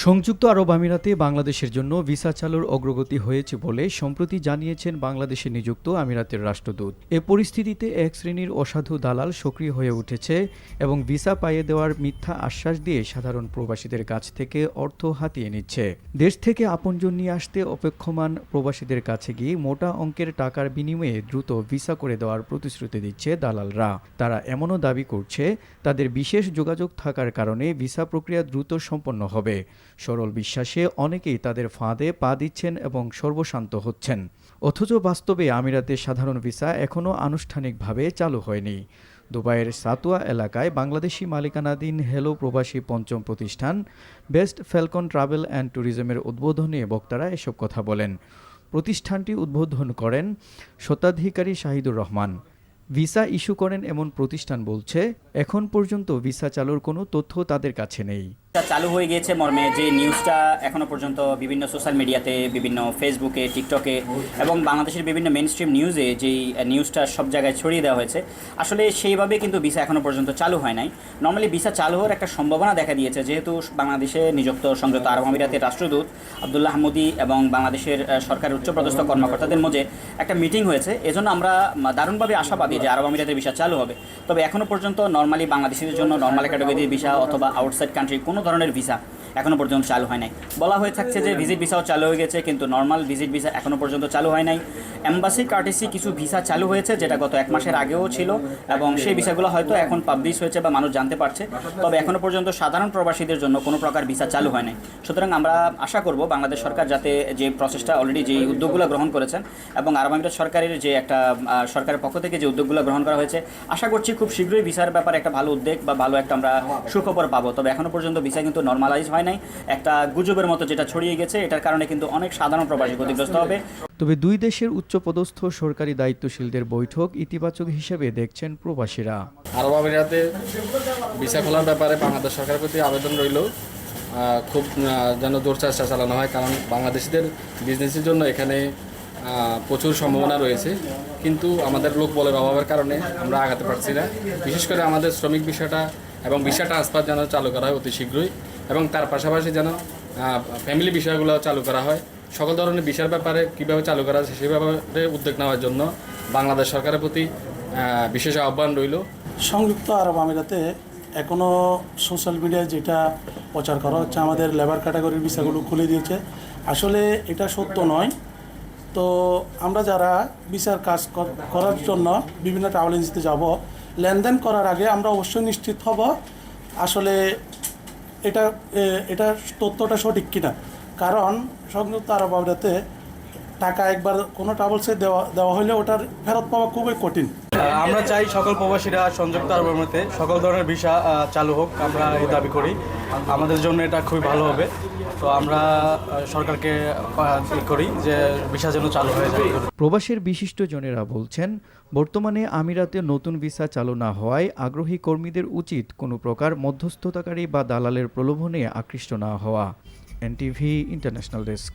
সংযুক্ত আরব আমিরাতে বাংলাদেশের জন্য ভিসা চালুর অগ্রগতি হয়েছে বলে সম্প্রতি জানিয়েছেন বাংলাদেশে নিযুক্ত আমিরাতের রাষ্ট্রদূত। এ পরিস্থিতিতে এক শ্রেণীর অসাধু দালাল সক্রিয় হয়ে উঠেছে এবং ভিসা পাইয়ে দেওয়ার মিথ্যা আশ্বাস দিয়ে সাধারণ প্রবাসীদের কাছ থেকে অর্থ হাতিয়ে নিচ্ছে। দেশ থেকে আপনজন নিয়ে আসতে অপেক্ষমান প্রবাসীদের কাছে গিয়ে মোটা অঙ্কের টাকার বিনিময়ে দ্রুত ভিসা করে দেওয়ার প্রতিশ্রুতি দিচ্ছে দালালরা। তারা এমনও দাবি করছে তাদের বিশেষ যোগাযোগ থাকার কারণে ভিসা প্রক্রিয়া দ্রুত সম্পন্ন হবে। সরল বিশ্বাসে অনেকেই তাদের ফাঁদে পা দিচ্ছেন এবং সর্বশান্ত হচ্ছেন। অথচ বাস্তবে আমিরাতে সাধারণ ভিসা এখনও আনুষ্ঠানিকভাবে চালু হয়নি। দুবাইয়ের সাতুয়া এলাকায় বাংলাদেশি মালিকানাধীন হেলো প্রবাসী পঞ্চম প্রতিষ্ঠান বেস্ট ফ্যালকন ট্রাভেল অ্যান্ড ট্যুরিজমের উদ্বোধনে বক্তারা এসব কথা বলেন। প্রতিষ্ঠানটি উদ্বোধন করেন স্বত্বাধিকারী শাহিদুর রহমান। ভিসা ইস্যু করেন এমন প্রতিষ্ঠান বলছে, এখন পর্যন্ত ভিসা চালুর কোনো তথ্য তাদের কাছে নেই। চালু হয়ে গিয়েছে মর্মে যে নিউজটা এখনো পর্যন্ত বিভিন্ন সোশ্যাল মিডিয়াতে, বিভিন্ন ফেসবুকে, টিকটকে এবং বাংলাদেশের বিভিন্ন মেইন স্ট্রিম নিউজে যেই নিউজটা সব জায়গায় ছড়িয়ে দেওয়া হয়েছে, আসলে সেইভাবে কিন্তু ভিসা এখনো পর্যন্ত চালু হয় নাই। নর্মালি ভিসা চালু হওয়ার একটা সম্ভাবনা দেখা দিয়েছে, যেহেতু বাংলাদেশে নিযুক্ত সংযুক্ত আরব আমিরাতের রাষ্ট্রদূত আব্দুল্লাহ হামুদি এবং বাংলাদেশের সরকারের উচ্চপদস্থ কর্মকর্তাদের মধ্যে একটা মিটিং হয়েছে। এজন্য আমরা দারুণভাবে আশাবাদী যে আরব আমিরাতের ভিসা চালু হবে। তবে এখনো পর্যন্ত নর্মালি বাংলাদেশিদের জন্য নর্মাল ক্যাটাগরির ভিসা অথবা আউটসাইড কান্ট্রি কোনো ধরনের ভিসা এখনো পর্যন্ত চালু হয় নাই। বলা হয়ে থাকছে যে ভিজিট ভিসাও চালু হয়ে গেছে, কিন্তু নর্মাল ভিজিট ভিসা এখনো পর্যন্ত চালু হয় নাই। এম্বাসি কার্টেসি কিছু ভিসা চালু হয়েছে, যেটা গত 1 মাসের আগেও ছিল এবং সেই ভিসাগুলো হয়তো এখন পাবলিশ হয়েছে বা মানুষ জানতে পারছে। তবে এখনো পর্যন্ত সাধারণ প্রবাসীদের জন্য কোনো প্রকার ভিসা চালু হয় নাই। সুতরাং আমরা আশা করব বাংলাদেশ সরকার যাতে যে প্রসেসটা অলরেডি যে উদ্যোগগুলো গ্রহণ করেছেন এবং আরব আমিরাত সরকারের যে একটা সরকারের পক্ষ থেকে যে উদ্যোগগুলো গ্রহণ করা হয়েছে, আশা করছি খুব শীঘ্রই ভিসার ব্যাপারে একটা ভালো উদ্যোগ বা ভালো একটা আমরা সুখবর পাবো। তবে এখনো পর্যন্ত ভিসা কিন্তু নর্মালাইজ হয় নাই। একটা গুজবের মতো যেটা ছড়িয়ে গেছে, এটার কারণে কিন্তু অনেক সাধারণ প্রবাসী ক্ষতিগ্রস্ত হবে। তবে দুই দেশের উচ্চপদস্থ সরকারি দায়িত্বশীলদের বৈঠক ইতিবাচক হিসেবে দেখছেন প্রবাসীরা। আরব আমিরাতে ভিসা খোলার ব্যাপারে বাংলাদেশ সরকারের প্রতি আবেদন রইল, খুব যেন জোর চেষ্টা চালানো হয়, কারণ বাংলাদেশিদের বিজনেসের জন্য এখানে প্রচুর সম্ভাবনা রয়েছে, কিন্তু আমাদের লোক বলের অভাবের কারণে আমরা আগাতে পারছি না। বিশেষ করে আমাদের শ্রমিক বিষয়টা এবং ভিসা ট্রান্সফার যেন চালু করা হয় অতি শীঘ্রই, এবং তার পাশাপাশি যেন ফ্যামিলি বিষয়গুলো চালু করা হয়। সকল ধরনের ভিসার ব্যাপারে কীভাবে চালু করা যায় সেই ব্যাপারে উদ্যোগ নেওয়ার জন্য বাংলাদেশ সরকারের প্রতি বিশেষ আহ্বান রইল। সংযুক্ত আরব আমিরাতে এখনও সোশ্যাল মিডিয়ায় যেটা প্রচার করা হচ্ছে আমাদের লেবার ক্যাটাগরির ভিসাগুলো খুলে দিয়েছে, আসলে এটা সত্য নয়। তো আমরা যারা ভিসার কাজ করার জন্য বিভিন্ন ট্রাভেল এজেন্সিতে যাব, লেনদেন করার আগে আমরা অবশ্যই নিশ্চিত হব আসলে এটা তথ্যটা সঠিক কিনা। কারণ সংযুক্ত আরব আমিরাতে টাকা একবার কোনো ট্রাভেলসে দেওয়া হলে ওটার ফেরত পাওয়া খুবই কঠিন। আমরা চাই সকল প্রবাসীরা সংযুক্ত আরব আমিরাতে সকল ধরনের ভিসা চালু হোক, আমরা এই দাবি করি। আমাদের জন্য এটা খুবই ভালো হবে। তো আমরা সরকারকে করি যে ভিসা যেন চালু হয়ে যায়। প্রবাসের বিশিষ্টজনেরা বলছেন, বর্তমানে আমিরাতে নতুন ভিসা চালু না হওয়ায় আগ্রহী কর্মীদের উচিত কোনো প্রকার মধ্যস্থতাকারী বা দালালের প্রলোভনে আকৃষ্ট না হওয়া। NTV international desk.